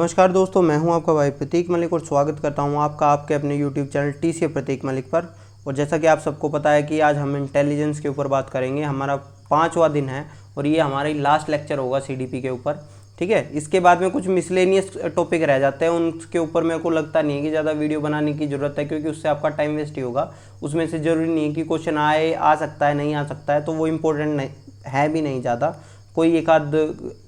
नमस्कार दोस्तों, मैं हूं आपका भाई प्रतीक मलिक और स्वागत करता हूं आपका आपके अपने YouTube चैनल टीसीए प्रतीक मलिक पर। और जैसा कि आप सबको पता है कि आज हम इंटेलिजेंस के ऊपर बात करेंगे। हमारा 5वां दिन है और ये हमारा लास्ट लेक्चर होगा सीडीपी के ऊपर। ठीक है, इसके बाद में कुछ मिसलेनियस टॉपिक रह जाते हैं, उनके ऊपर मेरे को लगता नहीं है कि ज़्यादा वीडियो बनाने की ज़रूरत है, क्योंकि उससे आपका टाइम वेस्ट ही होगा। उसमें से ज़रूरी नहीं है कि क्वेश्चन आ सकता है, नहीं आ सकता है, तो वो इम्पोर्टेंट नहीं है भी नहीं ज़्यादा। कोई एक आध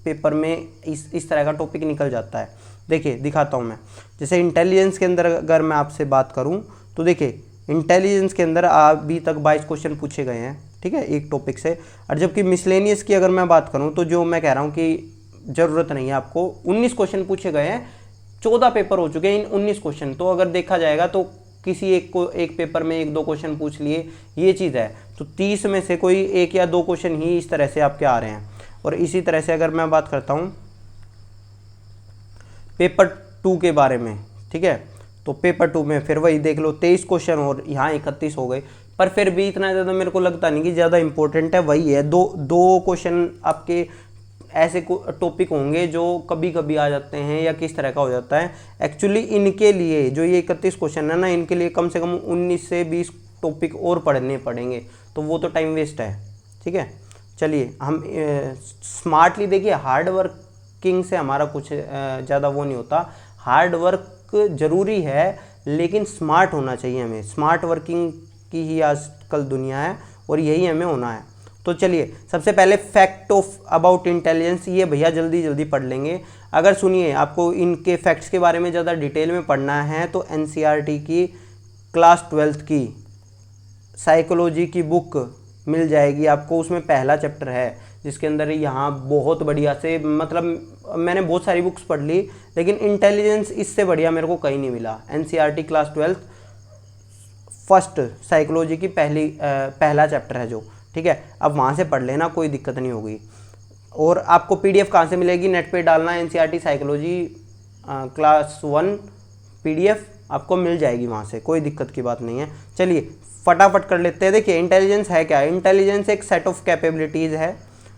पेपर में इस तरह का टॉपिक निकल जाता है। देखिए दिखाता हूँ मैं। जैसे इंटेलिजेंस के अंदर अगर मैं आपसे बात करूँ तो देखिए इंटेलिजेंस के अंदर अभी तक 22 क्वेश्चन पूछे गए हैं, ठीक है, एक टॉपिक से। और जबकि मिसलेनियस की अगर मैं बात करूँ तो जो मैं कह रहा हूँ कि ज़रूरत नहीं है आपको, 19 क्वेश्चन पूछे गए हैं। 14 पेपर हो चुके हैं इन 19 क्वेश्चन। तो अगर देखा जाएगा तो किसी एक पेपर में 1-2 क्वेश्चन पूछ लिए, ये चीज़ है। तो 30 में से कोई 1 या 2 क्वेश्चन ही इस तरह से आपके आ रहे हैं। और इसी तरह से अगर मैं बात करता हूँ पेपर 2 के बारे में, ठीक है, तो पेपर 2 में फिर वही देख लो 23 क्वेश्चन और यहाँ 31 हो गए। पर फिर भी इतना ज़्यादा मेरे को लगता नहीं कि ज़्यादा इंपॉर्टेंट है। वही है, दो क्वेश्चन आपके ऐसे टॉपिक होंगे जो कभी कभी आ जाते हैं या किस तरह का हो जाता है। एक्चुअली इनके लिए जो ये 31 क्वेश्चन है ना, इनके लिए कम से कम 19 से 20 टॉपिक और पढ़ने पड़ेंगे, तो वो तो टाइम वेस्ट है। ठीक है, चलिए हम स्मार्टली देखिए। हार्ड वर्किंग से हमारा कुछ ज़्यादा वो नहीं होता। हार्ड वर्क ज़रूरी है, लेकिन स्मार्ट होना चाहिए हमें। स्मार्ट वर्किंग की ही आजकल दुनिया है और यही हमें होना है। तो चलिए सबसे पहले फैक्ट ऑफ अबाउट इंटेलिजेंस, ये भैया जल्दी जल्दी पढ़ लेंगे। अगर सुनिए, आपको इनके फैक्ट्स के बारे में ज़्यादा डिटेल में पढ़ना है तो एनसीईआरटी की क्लास 12th की साइकोलॉजी की बुक मिल जाएगी आपको। उसमें पहला चैप्टर है जिसके अंदर यहाँ बहुत बढ़िया से, मतलब मैंने बहुत सारी बुक्स पढ़ ली, लेकिन इंटेलिजेंस इससे बढ़िया मेरे को कहीं नहीं मिला। NCERT class 12th first psychology की पहला चैप्टर है जो, ठीक है। अब वहाँ से पढ़ लेना, कोई दिक्कत नहीं होगी। और आपको पीडीएफ कहाँ से मिलेगी? नेट पे डालना एनसीईआरटी साइकोलॉजी क्लास 1 पीडीएफ आपको मिल जाएगी वहाँ से, कोई दिक्कत की बात नहीं है। चलिए फटाफट कर लेते हैं। देखिए इंटेलिजेंस है क्या? इंटेलिजेंस एक सेट ऑफ कैपेबिलिटीज़ है,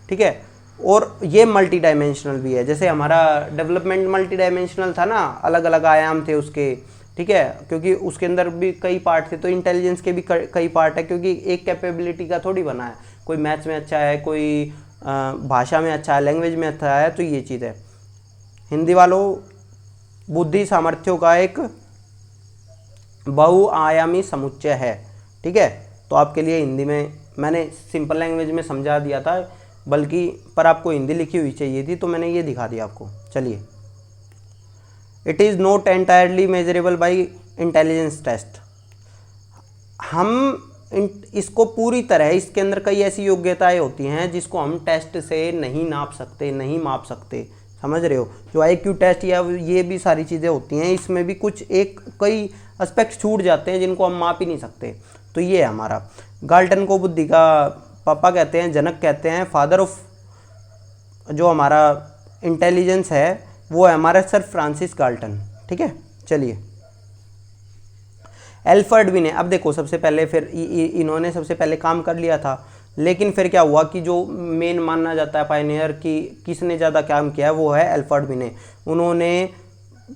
ठीक है, और ये मल्टी डायमेंशनल भी है। जैसे हमारा डेवलपमेंट मल्टी डायमेंशनल था ना, अलग अलग आयाम थे उसके, ठीक है, क्योंकि उसके अंदर भी कई पार्ट थे। तो इंटेलिजेंस के भी कई पार्ट है, क्योंकि एक कैपेबिलिटी का थोड़ी बना है। कोई मैथ्स में अच्छा है, कोई भाषा में अच्छा है, लैंग्वेज में अच्छा है, तो ये चीज़ है। हिंदी वालों, बुद्धि सामर्थ्यों का एक बहुआयामी समुच्चय है, ठीक है। तो आपके लिए हिंदी में मैंने सिंपल लैंग्वेज में समझा दिया था, बल्कि पर आपको हिंदी लिखी हुई चाहिए थी, तो मैंने ये दिखा दिया आपको। चलिए, it is not entirely measurable by intelligence test. हम इसको पूरी तरह, इसके अंदर कई ऐसी योग्यताएं होती हैं जिसको हम टेस्ट से नहीं नाप सकते, नहीं माप सकते, समझ रहे हो? जो आईक्यू टेस्ट या ये भी सारी चीज़ें होती हैं, इसमें भी कुछ कई एस्पेक्ट छूट जाते हैं जिनको हम माप ही नहीं सकते। तो ये है हमारा। गाल्टन को बुद्धि का पापा कहते हैं, जनक कहते हैं, फादर ऑफ जो हमारा इंटेलिजेंस है वो है हमारा सर फ्रांसिस गाल्टन, ठीक है। चलिए एल्फ्रेड बिने, अब देखो सबसे पहले फिर इन्होंने सबसे पहले काम कर लिया था, लेकिन फिर क्या हुआ कि जो मेन माना जाता है पायनियर की किसने ज़्यादा काम किया है, वो है एल्फ्रेड बिने। उन्होंने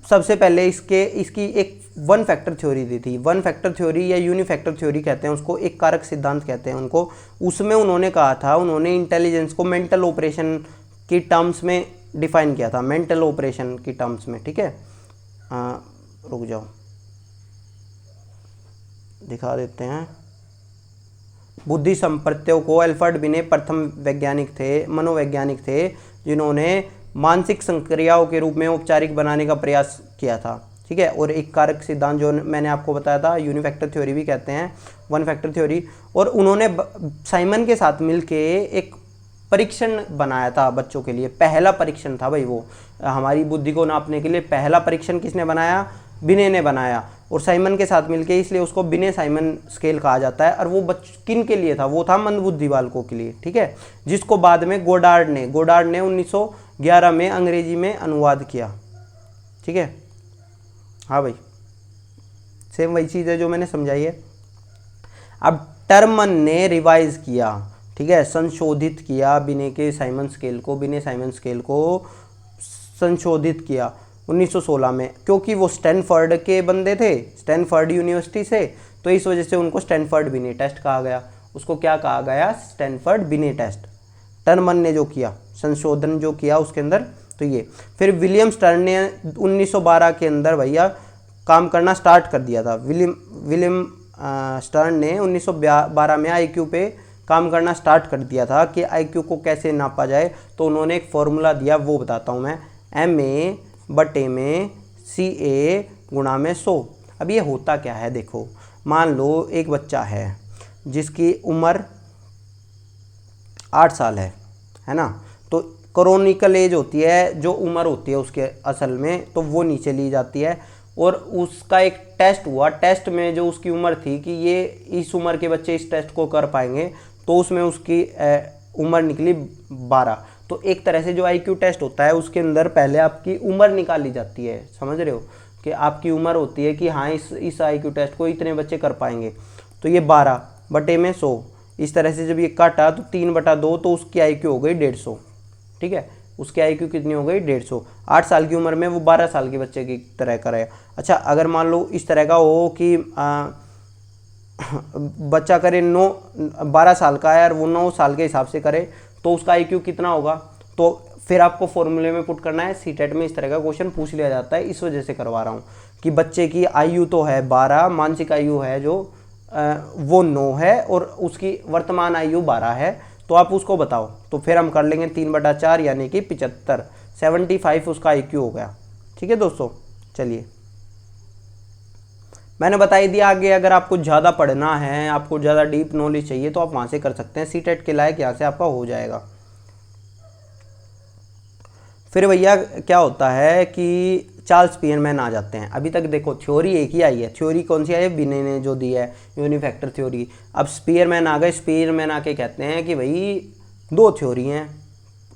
सबसे पहले इसकी एक वन फैक्टर थ्योरी दी थी। वन फैक्टर थ्योरी या यूनिफैक्टर थ्योरी कहते हैं उसको, एक कारक सिद्धांत कहते हैं उनको। उसमें उन्होंने कहा था, उन्होंने इंटेलिजेंस को मेंटल ऑपरेशन की टर्म्स में डिफाइन किया था, मेंटल ऑपरेशन की टर्म्स में, ठीक है। रुक जाओ, दिखा देते हैं। बुद्धि संपत्तियों को एल्फ्रेड बिने प्रथम वैज्ञानिक थे, मनोवैज्ञानिक थे, जिन्होंने मानसिक संक्रियाओं के रूप में औपचारिक बनाने का प्रयास किया था, ठीक है। और एक कारक सिद्धांत जो मैंने आपको बताया था, यूनिफैक्टर थ्योरी भी कहते हैं, वन फैक्टर थ्योरी। और उन्होंने साइमन के साथ मिलके एक परीक्षण बनाया था बच्चों के लिए। पहला परीक्षण था भाई वो, हमारी बुद्धि को नापने के लिए पहला परीक्षण किसने बनाया? बिने ने बनाया। और साइमन के साथ मिलके, इसलिए उसको बिने साइमन स्केल कहा जाता है। और वो किन के लिए था? वो था मंदबुद्धि बालकों के लिए, ठीक है, जिसको बाद में गोडार्ड ने 1911 में अंग्रेजी में अनुवाद किया, ठीक है। हाँ भाई, सेम वही चीज़ है जो मैंने समझाई है। अब टर्मन ने रिवाइज किया, ठीक है, संशोधित किया बिने साइमन स्केल को संशोधित किया। 1916 में, क्योंकि वो स्टैनफोर्ड के बंदे थे, स्टैनफोर्ड यूनिवर्सिटी से, तो इस वजह से उनको स्टैनफोर्ड बिनी टेस्ट कहा गया। उसको क्या कहा गया? स्टैनफोर्ड बिनी टेस्ट। टर्मन ने जो किया, संशोधन जो किया उसके अंदर, तो ये। फिर विलियम स्टर्न ने 1912 के अंदर भैया काम करना स्टार्ट कर दिया था। विलियम स्टर्न ने 1912 में आईक्यू पे काम करना स्टार्ट कर दिया था कि आईक्यू को कैसे नापा जाए। तो उन्होंने एक फॉर्मूला दिया, वो बताता हूँ मैं, MA/CA गुणा में 100। अब ये होता क्या है, देखो मान लो एक बच्चा है जिसकी उम्र 8 साल है ना, तो क्रोनिकल एज होती है, जो उम्र होती है उसके असल में, तो वो नीचे ली जाती है। और उसका एक टेस्ट हुआ, टेस्ट में जो उसकी उम्र थी कि ये इस उम्र के बच्चे इस टेस्ट को कर पाएंगे, तो उसमें उसकी उम्र निकली 12। तो एक तरह से जो आईक्यू टेस्ट होता है उसके अंदर पहले आपकी उम्र निकाली जाती है, समझ रहे हो, कि आपकी उम्र होती है कि हाँ इस आईक्यू टेस्ट को इतने बच्चे कर पाएंगे। तो ये 12/100, इस तरह से जब ये काटा तो 3/2, तो उसकी आईक्यू हो गई 150। ठीक है, उसकी आईक्यू कितनी हो गई? 150। 8 साल की उम्र में वो 12 साल के बच्चे की तरह करे। अच्छा, अगर मान लो इस तरह का हो कि बच्चा करे 12 साल का है और वो 9 साल के हिसाब से करे, तो उसका आईक्यू कितना होगा? तो फिर आपको फॉर्मूले में पुट करना है। सीटेट में इस तरह का क्वेश्चन पूछ लिया जाता है, इस वजह से करवा रहा हूँ कि बच्चे की आयु तो है 12, मानसिक आयु है जो वो 9 है और उसकी वर्तमान आयु 12 है, तो आप उसको बताओ। तो फिर हम कर लेंगे 3/4 यानी कि 75, 75 उसका आईक्यू हो गया। ठीक है दोस्तों, चलिए मैंने बता ही दिया। आगे अगर आपको ज़्यादा पढ़ना है, आपको ज़्यादा डीप नॉलेज चाहिए, तो आप वहाँ से कर सकते हैं। सीटेट के लायक यहाँ से आपका हो जाएगा। फिर भैया क्या होता है कि चार्ल्स स्पीयरमैन आ जाते हैं। अभी तक देखो थ्योरी एक ही आई है, थ्योरी कौन सी आई है? बिने ने जो दी है, यूनिफैक्टर थ्योरी। अब स्पीयरमैन आ गए। स्पीयरमैन आके कहते हैं कि भाई 2 थ्योरी हैं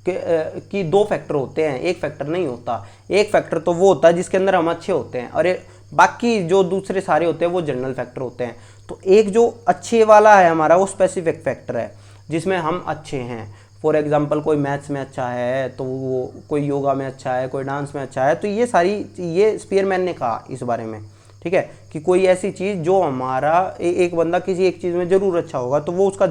कि 2 फैक्टर होते हैं, एक फैक्टर नहीं होता। एक फैक्टर तो वो होता है जिसके अंदर हम अच्छे होते हैं, और बाकी जो दूसरे सारे होते हैं वो जनरल फैक्टर होते हैं। तो एक जो अच्छे वाला है हमारा, वो स्पेसिफिक फैक्टर है जिसमें हम अच्छे हैं। फॉर एग्जांपल कोई मैथ्स में अच्छा है, तो वो कोई योगा में अच्छा है, कोई डांस में अच्छा है। तो ये स्पीयरमैन ने कहा इस बारे में, ठीक है, कि कोई ऐसी चीज़ जो हमारा एक बंदा किसी एक चीज़ में ज़रूर अच्छा होगा, तो वो उसका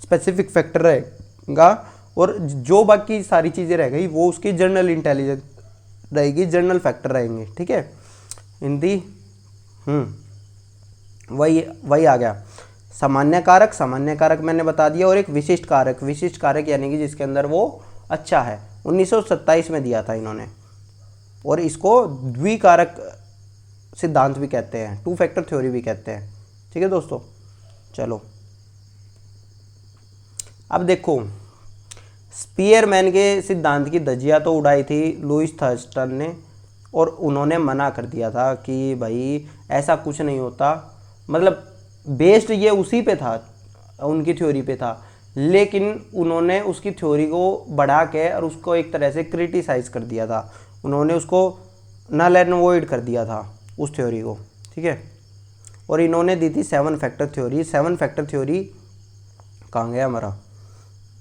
स्पेसिफिक फैक्टर रहेगा, और जो बाकी सारी चीज़ें रह गई वो उसकी जनरल इंटेलिजेंस रहेगी, जनरल फैक्टर रहेंगे। ठीक है, हिंदी वही आ गया। सामान्य कारक, सामान्य कारक मैंने बता दिया, और एक विशिष्ट कारक, विशिष्ट कारक यानी कि जिसके अंदर वो अच्छा है। 1927 में दिया था इन्होंने, और इसको द्विकारक सिद्धांत भी कहते हैं, 2 फैक्टर थ्योरी भी कहते हैं। ठीक है दोस्तों, चलो अब देखो, स्पीयरमैन के सिद्धांत की धज्जियां तो उड़ाई थी लुईस थर्स्टन ने, और उन्होंने मना कर दिया था कि भाई ऐसा कुछ नहीं होता, मतलब बेस्ड ये उसी पे था, उनकी थ्योरी पे था, लेकिन उन्होंने उसकी थ्योरी को बढ़ा के और उसको एक तरह से क्रिटिसाइज कर दिया था। उन्होंने उसको नल एंड वॉइड कर दिया था उस थ्योरी को। ठीक है, और इन्होंने दी थी 7 फैक्टर थ्योरी। 7 फैक्टर थ्योरी कहाँ गया हमारा,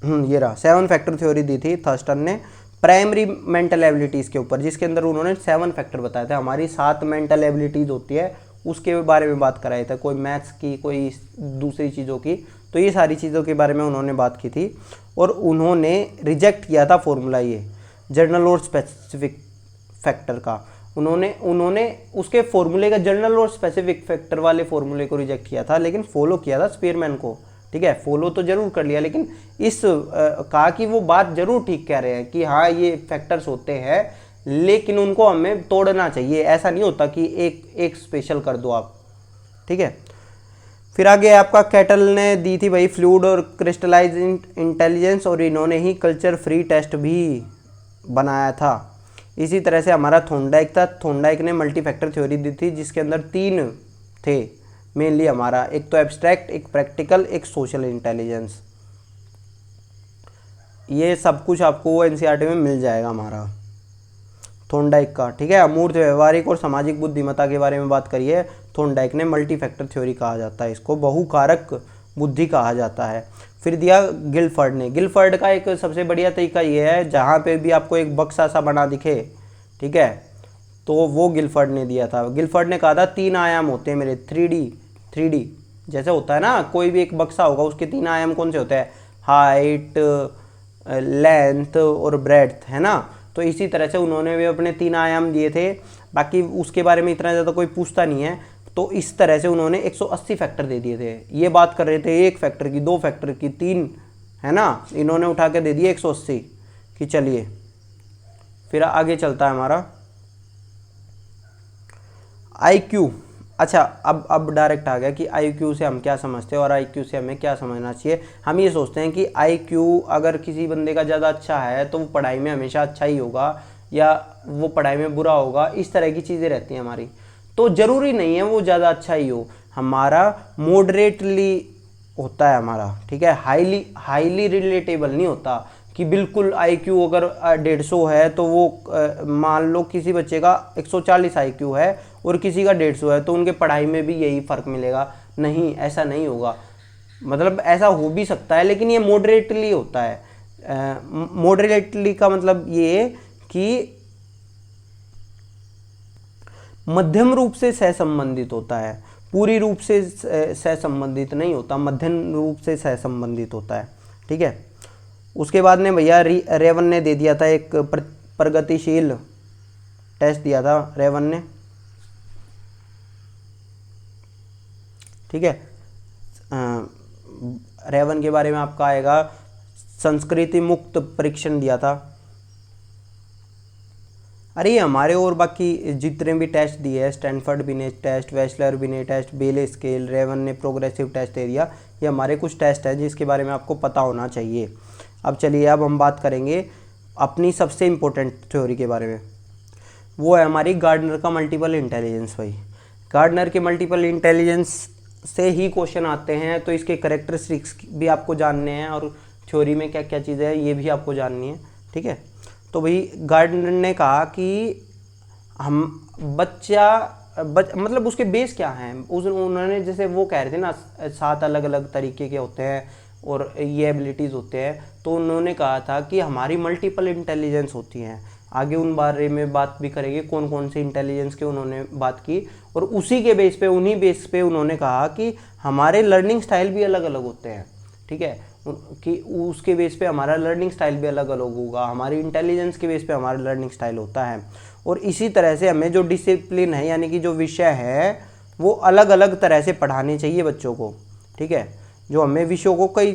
ये रहा। 7 फैक्टर थ्योरी दी थी थर्स्टन ने प्राइमरी मेंटल एबिलिटीज़ के ऊपर, जिसके अंदर उन्होंने 7 फैक्टर बताए थे। हमारी 7 मेंटल एबिलिटीज़ होती है, उसके बारे में बात कराई था, कोई मैथ्स की, कोई दूसरी चीज़ों की, तो ये सारी चीज़ों के बारे में उन्होंने बात की थी। और उन्होंने रिजेक्ट किया था फॉर्मूला, ये जनरल और स्पेसिफिक फैक्टर का। उन्होंने उसके फॉर्मूले का, जनरल और स्पेसिफिक फैक्टर वाले फॉर्मूले को रिजेक्ट किया था, लेकिन फॉलो किया था स्पीयरमैन को। ठीक है, फॉलो तो जरूर कर लिया, लेकिन कहा कि वो बात जरूर ठीक कह रहे हैं कि हाँ ये फैक्टर्स होते हैं, लेकिन उनको हमें तोड़ना चाहिए। ऐसा नहीं होता कि एक स्पेशल कर दो आप। ठीक है, फिर आगे आपका कैटल ने दी थी भाई फ्लूइड और क्रिस्टलाइज इंटेलिजेंस, और इन्होंने ही कल्चर फ्री टेस्ट भी बनाया था। इसी तरह से हमारा थोंडाइक था। थोंडाइक ने मल्टी फैक्टर थ्योरी दी थी, जिसके अंदर 3 थे मेनली हमारा, एक तो एब्स्ट्रैक्ट, एक प्रैक्टिकल, एक सोशल इंटेलिजेंस। ये सब कुछ आपको एनसीईआरटी में मिल जाएगा हमारा थोंडाइक का। ठीक है, अमूर्त, व्यवहारिक और सामाजिक बुद्धिमत्ता के बारे में बात करिए। थोंडाइक ने मल्टी फैक्टर थ्योरी कहा जाता है, इसको बहुकारक बुद्धि कहा जाता है। फिर दिया गिलफर्ड ने। गिलफर्ड का एक सबसे बढ़िया तरीका ये है, जहाँ पे भी आपको एक बक्सा सा बना दिखे, ठीक है, तो वो गिलफर्ड ने दिया था। गिलफर्ड ने कहा था 3 आयाम होते हैं मेरे, 3D जैसे होता है ना, कोई भी एक बक्सा होगा उसके 3 आयाम कौन से होते हैं, हाइट, लेंथ और ब्रेड्थ, है ना। तो इसी तरह से उन्होंने भी अपने 3 आयाम दिए थे, बाकी उसके बारे में इतना ज़्यादा कोई पूछता नहीं है। तो इस तरह से उन्होंने 180 फैक्टर दे दिए थे। ये बात कर रहे थे 1 फैक्टर की, 2 फैक्टर की, 3, है ना, इन्होंने उठा के दे दिए 180 कि चलिए फिर आगे चलता है हमारा IQ। अच्छा, अब डायरेक्ट आ गया कि IQ से हम क्या समझते हैं और IQ से हमें क्या समझना चाहिए। हम ये सोचते हैं कि IQ अगर किसी बंदे का ज़्यादा अच्छा है तो वो पढ़ाई में हमेशा अच्छा ही होगा या वो पढ़ाई में बुरा होगा, इस तरह की चीज़ें रहती हैं हमारी। तो ज़रूरी नहीं है वो ज़्यादा अच्छा ही हो, हमारा मॉडरेटली होता है हमारा, ठीक है। हाईली रिलेटेबल नहीं होता कि बिल्कुल IQ अगर 150 है तो वो मान लो किसी बच्चे का 140 IQ है और किसी का 150 है तो उनके पढ़ाई में भी यही फ़र्क मिलेगा, नहीं, ऐसा नहीं होगा। मतलब ऐसा हो भी सकता है लेकिन ये मॉडरेटली होता है। मॉडरेटली का मतलब ये कि मध्यम रूप से सहसंबंधित होता है, पूरी रूप से सहसंबंधित नहीं होता, मध्यम रूप से सहसंबंधित होता है, ठीक है। उसके बाद में भैया रेवन ने दे दिया था एक प्रगतिशील टेस्ट दिया था रेवन ने, ठीक है। रेवन के बारे में आपका आएगा संस्कृति मुक्त परीक्षण दिया था। अरे हमारे और बाकी जितने भी टेस्ट दिए हैं, स्टैनफोर्ड भी ने टेस्ट, वेस्लर भी ने टेस्ट, बेले स्केल, रेवन ने प्रोग्रेसिव टेस्ट दे दिया, ये हमारे कुछ टेस्ट है जिसके बारे में आपको पता होना चाहिए। अब चलिए अब हम बात करेंगे अपनी सबसे इम्पोर्टेंट थ्योरी के बारे में, वो है हमारी गार्डनर का मल्टीपल इंटेलिजेंस। भाई गार्डनर के मल्टीपल इंटेलिजेंस से ही क्वेश्चन आते हैं, तो इसके करेक्टरिस्टिक्स भी आपको जानने हैं और थ्योरी में क्या क्या चीज़ें हैं ये भी आपको जाननी है, ठीक है। तो भाई गार्डनर ने कहा कि हम मतलब उसके बेस क्या हैं, उन्होंने जैसे वो कह रहे थे ना 7 अलग अलग तरीके के होते हैं और ये एबिलिटीज़ होते हैं, तो उन्होंने कहा था कि हमारी मल्टीपल इंटेलिजेंस होती हैं। आगे उन बारे में बात भी करेंगे कौन कौन से इंटेलिजेंस के उन्होंने बात की, और उसी के बेस पे, उन्हीं बेस पे उन्होंने कहा कि हमारे लर्निंग स्टाइल भी अलग अलग होते हैं, ठीक है, कि उसके बेस पे हमारा लर्निंग स्टाइल भी अलग अलग होगा, हमारी इंटेलिजेंस के बेस पे हमारा लर्निंग स्टाइल होता है। और इसी तरह से हमें जो डिसिप्लिन है यानी कि जो विषय है वो अलग अलग तरह से पढ़ाने चाहिए बच्चों को, ठीक है। जो हमें विषयों को कई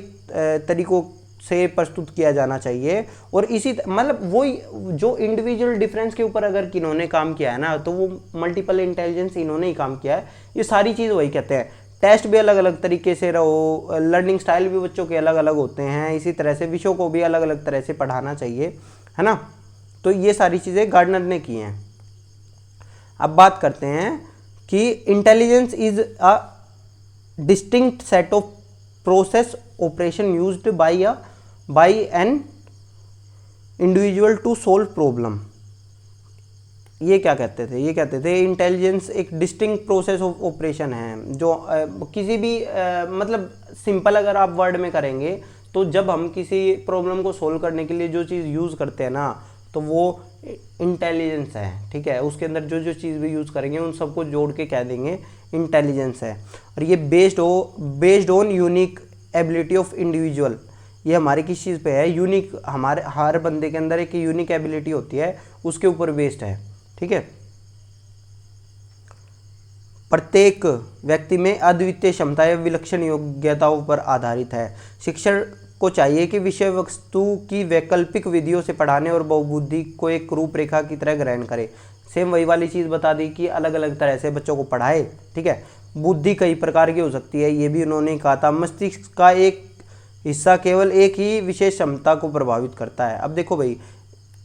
तरीकों से प्रस्तुत किया जाना चाहिए, और इसी मतलब वही जो इंडिविजुअल डिफरेंस के ऊपर अगर किन्होंने काम किया है ना, तो वो मल्टीपल इंटेलिजेंस इन्होंने ही काम किया है। ये सारी चीज़ वही कहते हैं। टेस्ट भी अलग अलग तरीके से रहो, लर्निंग स्टाइल भी बच्चों के अलग अलग होते हैं, इसी तरह से विषयों को भी अलग अलग तरह से पढ़ाना चाहिए, है ना। तो ये सारी चीज़ें गार्डनर ने की हैं। अब बात करते हैं कि intelligence is a distinct set of process operation used by an individual to solve problem. ये क्या कहते थे, ये कहते थे इंटेलिजेंस एक डिस्टिंक्ट प्रोसेस ऑफ ऑपरेशन है, जो किसी भी मतलब सिंपल अगर आप वर्ड में करेंगे तो जब हम किसी प्रॉब्लम को सोल्व करने के लिए जो चीज़ यूज़ करते हैं ना, तो वो इंटेलिजेंस है, ठीक है। उसके अंदर जो जो चीज़ भी यूज़ करेंगे उन सबको जोड़ के कह देंगे इंटेलिजेंस है। और ये based on unique ability of individual, ये हमारे किस चीज़ पे है, यूनिक, हमारे हर बंदे के अंदर एक यूनिक एबिलिटी होती है, उसके ऊपर बेस्ड है, ठीक है। प्रत्येक व्यक्ति में अद्वितीय क्षमता या विलक्षण योग्यताओं पर आधारित है। शिक्षण को चाहिए कि विषय वस्तु की वैकल्पिक विधियों से पढ़ाने और बहुबुद्धि को एक रूपरेखा की तरह ग्रहण करे। सेम वही वाली चीज़ बता दी कि अलग अलग तरह से बच्चों को पढ़ाए, ठीक है। बुद्धि कई प्रकार की हो सकती है, ये भी उन्होंने कहा था। मस्तिष्क का एक हिस्सा केवल एक ही विशेष क्षमता को प्रभावित करता है। अब देखो भाई,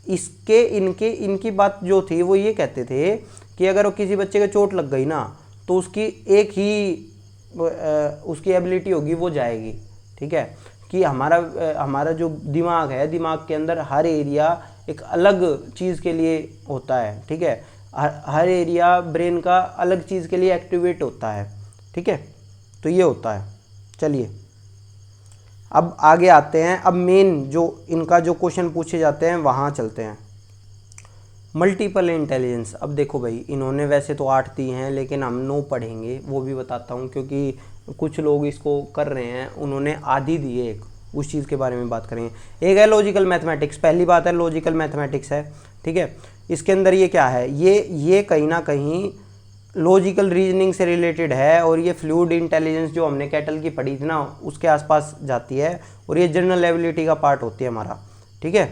इनकी बात जो थी वो ये कहते थे कि अगर किसी बच्चे को चोट लग गई ना, तो उसकी एक ही उसकी एबिलिटी होगी वो जाएगी, ठीक है। कि हमारा जो दिमाग है, दिमाग के अंदर हर एरिया एक अलग चीज़ के लिए होता है, ठीक है। हर एरिया ब्रेन का अलग चीज़ के लिए एक्टिवेट होता है, ठीक है। तो ये होता है। चलिए अब आगे आते हैं, अब मेन जो इनका जो क्वेश्चन पूछे जाते हैं वहाँ चलते हैं। मल्टीपल इंटेलिजेंस, अब देखो भाई इन्होंने वैसे तो 8 दी हैं लेकिन हम 9 पढ़ेंगे, वो भी बताता हूँ, क्योंकि कुछ लोग इसको कर रहे हैं, उन्होंने आधी दी है, एक उस चीज़ के बारे में बात करेंगे। एक है लॉजिकल मैथमेटिक्स, पहली बात है लॉजिकल मैथमेटिक्स है, ठीक है। इसके अंदर ये क्या है, ये कहीं ना कहीं लॉजिकल रीजनिंग से रिलेटेड है, और ये फ्लूइड इंटेलिजेंस जो हमने कैटल की पढ़ी थी ना उसके आसपास जाती है, और ये जनरल एबिलिटी का पार्ट होती है हमारा, ठीक है।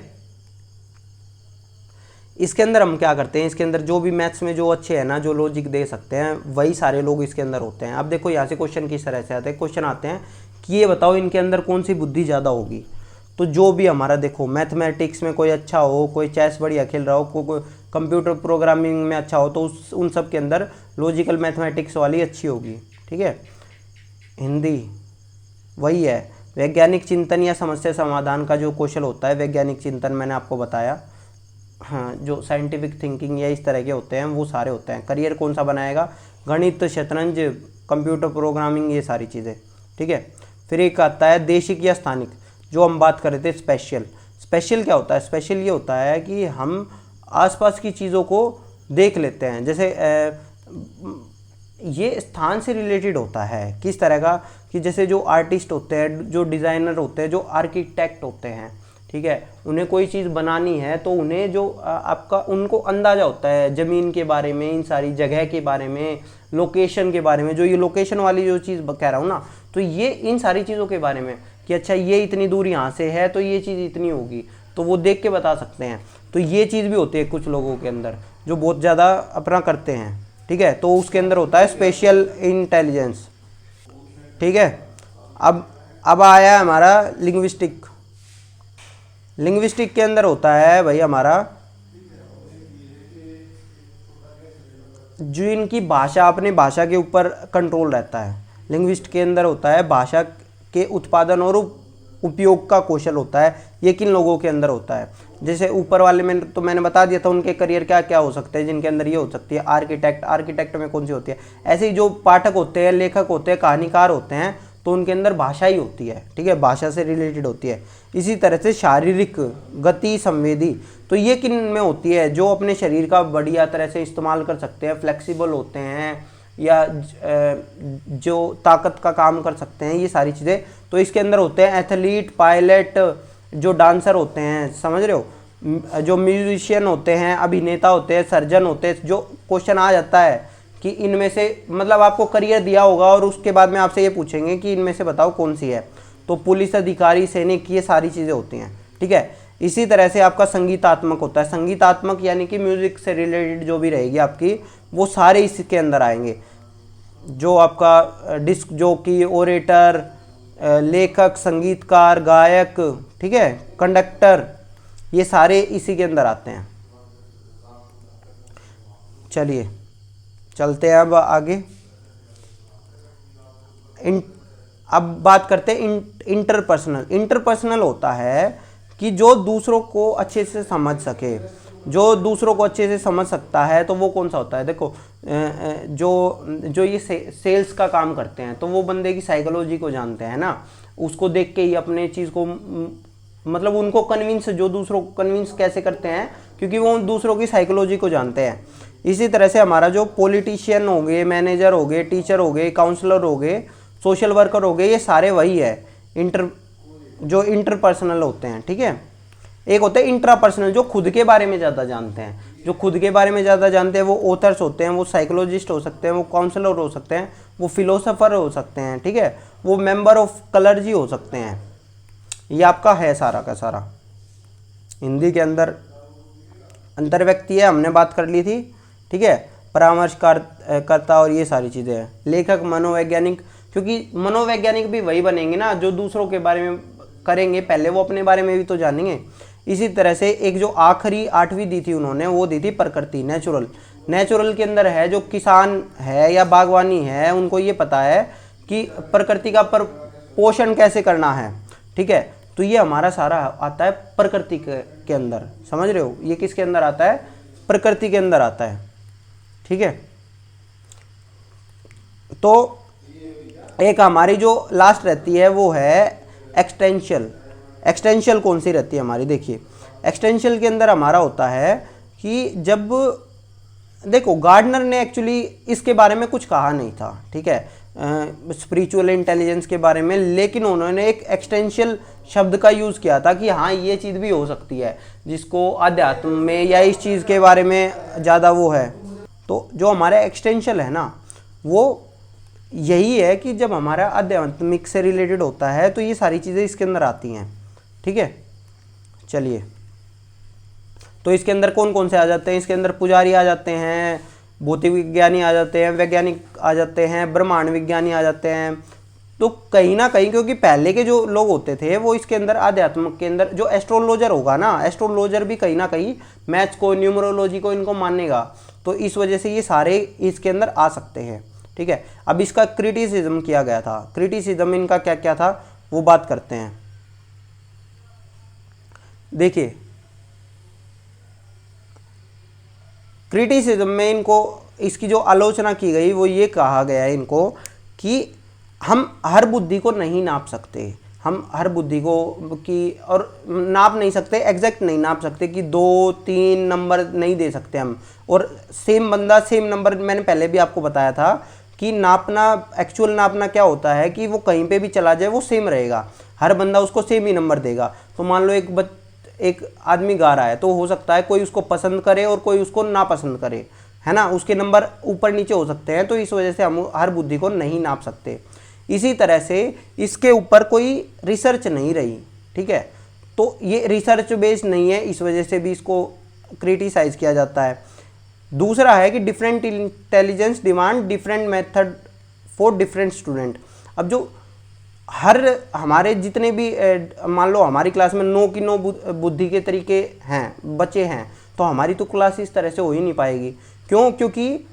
इसके अंदर हम क्या करते हैं, इसके अंदर जो भी मैथ्स में जो अच्छे हैं ना, जो लॉजिक दे सकते हैं, वही सारे लोग इसके अंदर होते हैं। अब देखो यहाँ से क्वेश्चन किस तरह से आते हैं, क्वेश्चन आते हैं कि ये बताओ इनके अंदर कौन सी बुद्धि ज़्यादा होगी। तो जो भी हमारा देखो मैथमेटिक्स में कोई अच्छा हो, कोई चेस बढ़िया खेल रहा हो, कोई कंप्यूटर प्रोग्रामिंग में अच्छा हो, तो उन सब के अंदर लॉजिकल मैथमेटिक्स वाली अच्छी होगी, ठीक है। हिंदी वही है, वैज्ञानिक चिंतन या समस्या समाधान का जो कौशल होता है, वैज्ञानिक चिंतन मैंने आपको बताया, हाँ, जो साइंटिफिक थिंकिंग या इस तरह के होते हैं वो सारे होते हैं। करियर कौन सा बनाएगा, गणित, शतरंज, कंप्यूटर प्रोग्रामिंग, ये सारी चीज़ें, ठीक है। फिर एक आता है देशिक या स्थानिक, जो हम बात कर रहे थे स्पेशल। स्पेशल क्या होता है, स्पेशल ये होता है कि हम आसपास की चीज़ों को देख लेते हैं, जैसे ये स्थान से रिलेटेड होता है, किस तरह का, कि जैसे जो आर्टिस्ट होते हैं, जो डिज़ाइनर होते हैं, जो आर्किटेक्ट होते हैं, ठीक है, उन्हें कोई चीज़ बनानी है तो उन्हें जो आपका उनको अंदाज़ा होता है ज़मीन के बारे में, इन सारी जगह के बारे में, लोकेशन के बारे में, जो ये लोकेशन वाली जो चीज़ कह रहा हूँ ना, तो ये इन सारी चीज़ों के बारे में कि अच्छा ये इतनी दूर यहाँ से है तो ये चीज़ इतनी होगी, तो वो देख के बता सकते हैं। तो ये चीज़ भी होती है कुछ लोगों के अंदर जो बहुत ज़्यादा अपना करते हैं, ठीक है, तो उसके अंदर होता है स्पेशल इंटेलिजेंस, ठीक है। अब आया हमारा लिंग्विस्टिक। लिंग्विस्टिक के अंदर होता है भाई हमारा जो इनकी भाषा, अपनी भाषा के ऊपर कंट्रोल रहता है। लिंग्विस्ट के अंदर होता है भाषा के उत्पादन और उपयोग का कौशल होता है, ये किन लोगों के अंदर होता है। जैसे ऊपर वाले में तो मैंने बता दिया था उनके करियर क्या क्या हो सकते हैं, जिनके अंदर ये हो सकती है आर्किटेक्ट, आर्किटेक्ट में कौन सी होती है, ऐसे ही जो पाठक होते हैं, लेखक होते हैं, कहानीकार होते हैं, तो उनके अंदर भाषा ही होती है, ठीक है, भाषा से रिलेटेड होती है। इसी तरह से शारीरिक, गति, संवेदी, तो ये किन में होती है, जो अपने शरीर का बढ़िया तरह से इस्तेमाल कर सकते हैं, फ्लेक्सिबल होते हैं, या जो ताकत का काम कर सकते हैं, ये सारी चीज़ें तो इसके अंदर होते हैं। एथलीट, पायलट, जो डांसर होते हैं, समझ रहे हो, जो म्यूजिशियन होते हैं, अभिनेता होते हैं, सर्जन होते हैं। जो क्वेश्चन आ जाता है कि इनमें से, मतलब आपको करियर दिया होगा और उसके बाद में आपसे ये पूछेंगे कि इनमें से बताओ कौन सी है, तो पुलिस अधिकारी, सैनिक, ये सारी चीज़ें होती हैं, ठीक है। इसी तरह से आपका संगीतात्मक होता है। संगीतात्मक यानी कि म्यूजिक से रिलेटेड जो भी रहेगी आपकी, वो सारे इसके अंदर आएंगे। जो आपका डिस्क जॉकी, ओरेटर, लेखक, संगीतकार, गायक, ठीक है, कंडक्टर, ये सारे इसी के अंदर आते हैं। चलिए चलते हैं अब आगे। अब बात करते हैं इंटरपर्सनल। इंटरपर्सनल होता है कि जो दूसरों को अच्छे से समझ सके, जो दूसरों को अच्छे से समझ सकता है, तो वो कौन सा होता है। देखो जो ये सेल्स का काम करते हैं, तो वो बंदे की साइकोलॉजी को जानते हैं ना, उसको देख के ही अपने चीज़ को, मतलब उनको कन्विंस, जो दूसरों को कन्विंस कैसे करते हैं, क्योंकि वो दूसरों की साइकोलॉजी को जानते हैं। इसी तरह से हमारा जो पॉलिटिशियन हो गए, मैनेजर हो गए, टीचर हो गए, काउंसलर हो गए, सोशल वर्कर हो गए, ये सारे वही है जो इंटरपर्सनल होते हैं, ठीक है। एक होते हैं इंट्रापर्सनल, जो खुद के बारे में ज़्यादा जानते हैं। जो खुद के बारे में ज़्यादा जानते हैं वो ऑथर्स होते हैं, वो साइकोलॉजिस्ट हो सकते हैं, वो काउंसलर हो सकते हैं, वो फिलोसोफर हो सकते हैं, ठीक है, वो मेंबर ऑफ क्लर्जी हो सकते हैं। ये आपका है सारा का सारा। हिंदी के अंदर अंतर्व्यक्ति है, हमने बात कर ली थी, ठीक है, परामर्शकर्ता और ये सारी चीज़ें हैं। लेखक, मनोवैज्ञानिक, क्योंकि मनोवैज्ञानिक भी वही बनेंगे ना जो दूसरों के बारे में करेंगे, पहले वो अपने बारे में भी तो जानेंगे। इसी तरह से एक जो आखिरी 8वीं दी थी उन्होंने, वो दी थी प्रकृति, नेचुरल। नेचुरल के अंदर है जो किसान है या बागवानी है, उनको ये पता है कि प्रकृति का पोषण कैसे करना है, ठीक है। तो ये हमारा सारा आता है प्रकृति के अंदर, समझ रहे हो, ये किसके अंदर आता है, प्रकृति के अंदर आता है, ठीक है। तो एक हमारी जो लास्ट रहती है वो है एक्सटेंशियल। एक्सटेंशियल कौन सी रहती है हमारी, देखिए एक्सटेंशियल के अंदर हमारा होता है कि जब देखो गार्डनर ने एक्चुअली इसके बारे में कुछ कहा नहीं था, ठीक है, स्पिरिचुअल इंटेलिजेंस के बारे में, लेकिन उन्होंने एक एक्सटेंशियल शब्द का यूज़ किया था कि हाँ ये चीज़ भी हो सकती है, जिसको अध्यात्म में या इस चीज़ के बारे में ज़्यादा वो है। तो जो हमारा एक्सटेंशियल है ना, वो यही है कि जब हमारा आध्यात्मिक से रिलेटेड होता है तो ये सारी चीज़ें इसके अंदर आती हैं, ठीक है। चलिए, तो इसके अंदर कौन कौन से आ जाते हैं? इसके अंदर पुजारी आ जाते हैं, भौतिक विज्ञानी आ जाते हैं, वैज्ञानिक आ जाते हैं, ब्रह्मांड विज्ञानी आ जाते हैं। तो कहीं ना कहीं, क्योंकि पहले के जो लोग होते थे वो इसके अंदर आध्यात्म के अंदर, जो एस्ट्रोलॉजर होगा ना, एस्ट्रोलॉजर भी कहीं ना कहीं मैथ्स को, न्यूमरोलॉजी को इनको मानेगा, तो इस वजह से ये सारे इसके अंदर आ सकते हैं, ठीक है। अब इसका क्रिटिसिज्म किया गया था, क्रिटिसिज्म इनका क्या क्या था वो बात करते हैं। देखिए, क्रिटिसिज्म में इनको, इसकी जो आलोचना की गई वो ये कहा गया है इनको कि हम हर बुद्धि को नहीं नाप सकते, हम हर बुद्धि को की और नाप नहीं सकते, एग्जैक्ट नहीं नाप सकते कि 2-3 नंबर नहीं दे सकते हम, और सेम बंदा सेम नंबर, मैंने पहले भी आपको बताया था कि नापना, एक्चुअल नापना क्या होता है कि वो कहीं पे भी चला जाए वो सेम रहेगा, हर बंदा उसको सेम ही नंबर देगा। तो मान लो एक आदमी गा रहा है, तो हो सकता है कोई उसको पसंद करे और कोई उसको नापसंद करे, है ना, उसके नंबर ऊपर नीचे हो सकते हैं, तो इस वजह से हम हर बुद्धि को नहीं नाप सकते। इसी तरह से इसके ऊपर कोई रिसर्च नहीं रही, ठीक है, तो ये रिसर्च बेस्ड नहीं है, इस वजह से भी इसको क्रिटिसाइज किया जाता है। दूसरा है कि different intelligence demand different method for different student. अब जो हर हमारे जितने भी मान लो हमारी क्लास में 9 की 9 बुद्धि के तरीके हैं, बच्चे हैं, तो हमारी तो क्लास इस तरह से हो ही नहीं पाएगी। क्यों? क्योंकि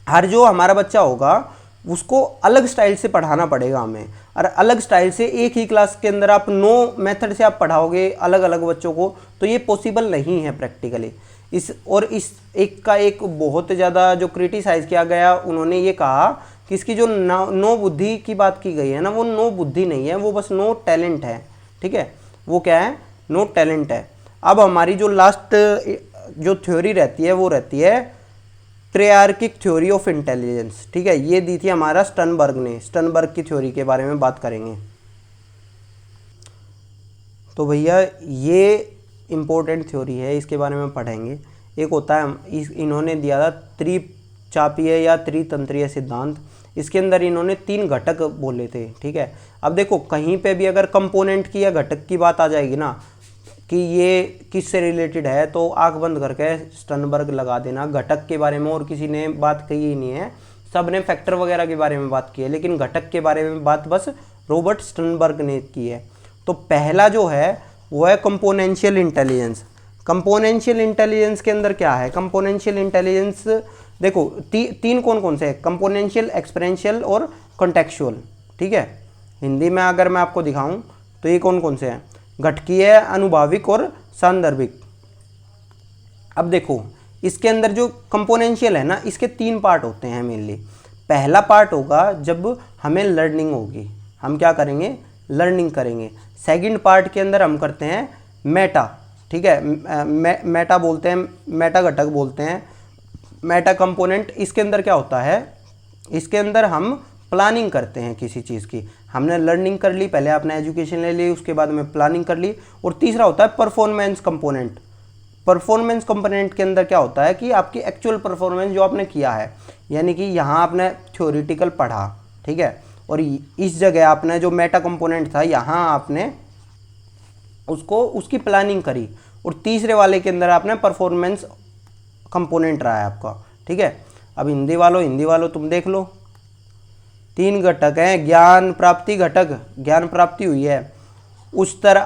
हर जो हमारा बच्चा होगा उसको अलग स्टाइल से पढ़ाना पड़ेगा हमें, और अलग स्टाइल से एक ही क्लास के अंदर आप 9 मेथड से आप पढ़ाओगे अलग अलग बच्चों को, तो ये पॉसिबल नहीं है प्रैक्टिकली। इस एक का एक बहुत ज़्यादा जो क्रिटिसाइज़ किया गया, उन्होंने ये कहा कि इसकी जो 9 बुद्धि की बात की गई है ना, वो 9 बुद्धि नहीं है, वो बस 9 टैलेंट है, ठीक है। वो क्या है? 9 टैलेंट है। अब हमारी जो लास्ट जो थ्योरी रहती है वो रहती है ट्रेयार्किक थ्योरी ऑफ इंटेलिजेंस, ठीक है। ये दी थी हमारा स्टर्नबर्ग ने, स्टर्नबर्ग की थ्योरी के बारे में बात करेंगे। तो भैया ये इम्पोर्टेंट थ्योरी है, इसके बारे में पढ़ेंगे। एक होता है, इन्होंने दिया था त्रिचापीय या त्रितंत्रीय सिद्धांत। इसके अंदर इन्होंने 3 घटक बोले थे, ठीक है। अब देखो कहीं पे भी अगर कंपोनेंट की या घटक की बात आ जाएगी ना कि ये किससे रिलेटेड है, तो आंख बंद करके स्टर्नबर्ग लगा देना। घटक के बारे में और किसी ने बात कही ही नहीं है, सब ने फैक्टर वगैरह के बारे में बात की है, लेकिन घटक के बारे में बात बस रॉबर्ट स्टर्नबर्ग ने की है। तो पहला जो है वो है कंपोनेंशियल इंटेलिजेंस। कंपोनेंशियल इंटेलिजेंस के अंदर क्या है? कंपोनेंशियल इंटेलिजेंस देखो तीन कौन कौन से हैं? कंपोनेंशियल, एक्सपेरेंशियल और कॉन्टेक्चुअल, ठीक है। हिंदी में अगर मैं आपको दिखाऊं तो ये कौन कौन से हैं? घटकीय, अनुभाविक और सांदर्भिक। अब देखो इसके अंदर जो कंपोनेंशियल है ना, इसके 3 पार्ट होते हैं मेनली। पहला पार्ट होगा जब हमें लर्निंग होगी, हम क्या करेंगे? लर्निंग करेंगे। सेकंड पार्ट के अंदर हम करते हैं मेटा, ठीक है, मेटा बोलते हैं, मेटा घटक बोलते हैं, मेटा कंपोनेंट। इसके अंदर क्या होता है? इसके अंदर हम प्लानिंग करते हैं किसी चीज़ की। हमने लर्निंग कर ली, पहले आपने एजुकेशन ले ली, उसके बाद में प्लानिंग कर ली। और तीसरा होता है परफॉर्मेंस कंपोनेंट। परफॉर्मेंस कंपोनेंट के अंदर क्या होता है कि आपकी एक्चुअल परफॉर्मेंस जो आपने किया है, यानी कि यहाँ आपने थ्योरेटिकल पढ़ा, ठीक है, और इस जगह आपने जो मेटा कंपोनेंट था यहाँ आपने उसको उसकी प्लानिंग करी, और तीसरे वाले के अंदर आपने परफॉर्मेंस कंपोनेंट रहा है आपका, ठीक है। अब हिंदी वालों तुम देख लो, 3 घटक हैं। ज्ञान प्राप्ति घटक, ज्ञान प्राप्ति हुई है। उच्चतर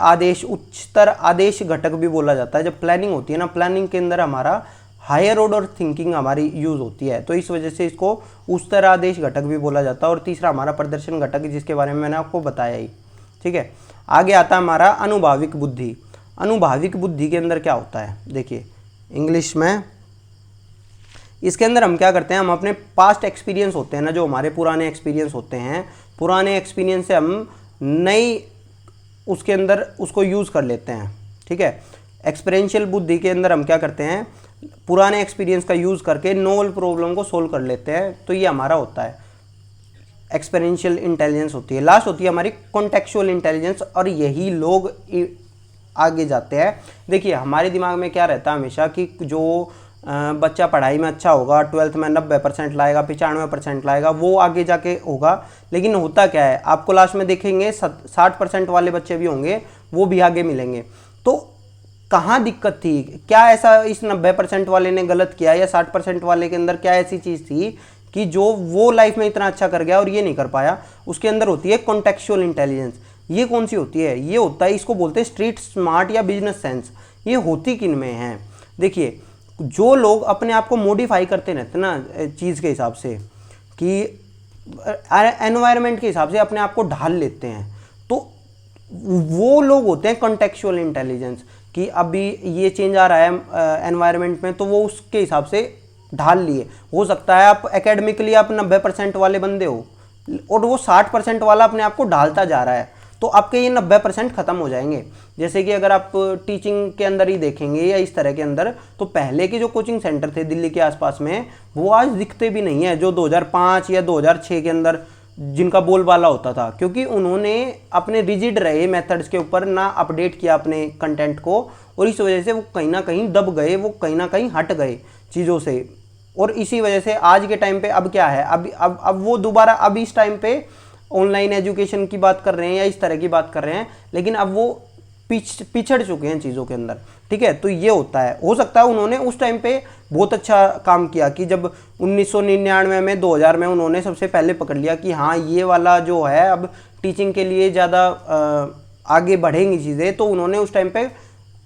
आदेश घटक भी बोला जाता है। जब प्लानिंग होती है ना, प्लानिंग के अंदर हमारा हायर ऑर्डर थिंकिंग हमारी यूज़ होती है, तो इस वजह से इसको उच्चतर आदेश घटक भी बोला जाता है। और तीसरा हमारा प्रदर्शन घटक, जिसके बारे में मैंने आपको बताया ही, ठीक है। आगे आता है हमारा अनुभाविक बुद्धि। अनुभाविक बुद्धि के अंदर क्या होता है? देखिए इंग्लिश में इसके अंदर हम क्या करते हैं, हम अपने पास्ट एक्सपीरियंस होते हैं ना, जो हमारे पुराने एक्सपीरियंस होते हैं, पुराने एक्सपीरियंस से हम नई उसके अंदर उसको यूज़ कर लेते हैं, ठीक है। एक्सपीरियंशियल बुद्धि के अंदर हम क्या करते हैं, पुराने एक्सपीरियंस का यूज़ करके नोवल प्रॉब्लम को सोल्व कर लेते हैं। तो ये हमारा होता है एक्सपीरियंशियल इंटेलिजेंस होती है। लास्ट होती है हमारी कॉन्टेक्चुअल इंटेलिजेंस, और यही लोग आगे जाते हैं। देखिए हमारे दिमाग में क्या रहता है हमेशा कि जो बच्चा पढ़ाई में अच्छा होगा, 12th में 90% लाएगा, 95% लाएगा, वो आगे जाके होगा। लेकिन होता क्या है, आपको लास्ट में देखेंगे 60% वाले बच्चे भी होंगे, वो भी आगे मिलेंगे। तो कहाँ दिक्कत थी, क्या ऐसा इस 90% वाले ने गलत किया, या 60% वाले के अंदर क्या ऐसी चीज़ थी कि जो वो लाइफ में इतना अच्छा कर गया और ये नहीं कर पाया। उसके अंदर होती है कॉन्टेक्चुअल इंटेलिजेंस। ये कौन सी होती है, ये होता है, इसको बोलते हैं स्ट्रीट स्मार्ट या बिजनेस सेंस। ये होती किन में है, देखिए जो लोग अपने आप को मॉडिफाई करते रहते ना चीज़ के हिसाब से, कि एनवायरनमेंट के हिसाब से अपने आप को ढाल लेते हैं, तो वो लोग होते हैं कॉन्टेक्चुअल इंटेलिजेंस। कि अभी ये चेंज आ रहा है एनवायरनमेंट में, तो वो उसके हिसाब से ढाल लिए। हो सकता है आप एकेडमिकली आप 90% वाले बंदे हो और वो 60% वाला अपने आप को ढालता जा रहा है, तो आपके ये 90% खत्म हो जाएंगे। जैसे कि अगर आप टीचिंग के अंदर ही देखेंगे या इस तरह के अंदर, तो पहले के जो कोचिंग सेंटर थे दिल्ली के आसपास में, वो आज दिखते भी नहीं है, जो 2005 या 2006 के अंदर जिनका बोलबाला होता था। क्योंकि उन्होंने अपने रिजिड रहे मेथड्स के ऊपर, ना अपडेट किया अपने कंटेंट को, और इस वजह से वो कहीं ना कहीं दब गए, वो कहीं ना कहीं हट गए चीज़ों से। और इसी वजह से आज के टाइम पे अब क्या है, अब वो दोबारा अब इस टाइम पे ऑनलाइन एजुकेशन की बात कर रहे हैं या इस तरह की बात कर रहे हैं, लेकिन अब वो पिछड़ चुके हैं चीज़ों के अंदर। ठीक है, तो ये होता है। हो सकता है उन्होंने उस टाइम पे बहुत अच्छा काम किया कि जब 1999 में 2000 में उन्होंने सबसे पहले पकड़ लिया कि हाँ ये वाला जो है अब टीचिंग के लिए ज़्यादा आगे बढ़ेंगी चीज़ें, तो उन्होंने उस टाइम पे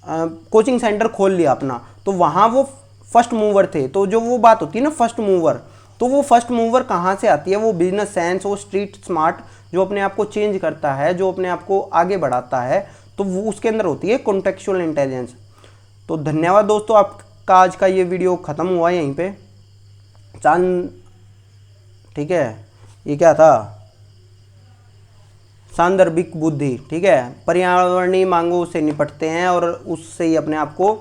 कोचिंग सेंटर खोल लिया अपना। तो वहाँ वो फर्स्ट मूवर थे। तो जो वो बात होती है ना फर्स्ट मूवर, तो वो फर्स्ट मूवर कहाँ से आती है, वो बिजनेस सेंस, वो स्ट्रीट स्मार्ट, जो अपने आप को चेंज करता है, जो अपने आप को आगे बढ़ाता है, तो वो उसके अंदर होती है कॉन्टेक्चुअल इंटेलिजेंस। तो धन्यवाद दोस्तों, आपका आज का ये वीडियो ख़त्म हुआ यहीं पे। चांद, ठीक है, ये क्या था, सांदर्भिक बुद्धि। ठीक है, पर्यावरणीय मांगों से निपटते हैं और उससे ही अपने आप को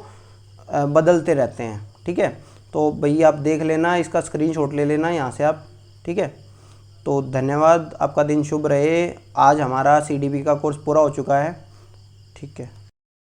बदलते रहते हैं। ठीक है, तो भैया आप देख लेना, इसका स्क्रीनशॉट ले लेना यहाँ से आप। ठीक है, तो धन्यवाद, आपका दिन शुभ रहे। आज हमारा CDP का कोर्स पूरा हो चुका है। ठीक है।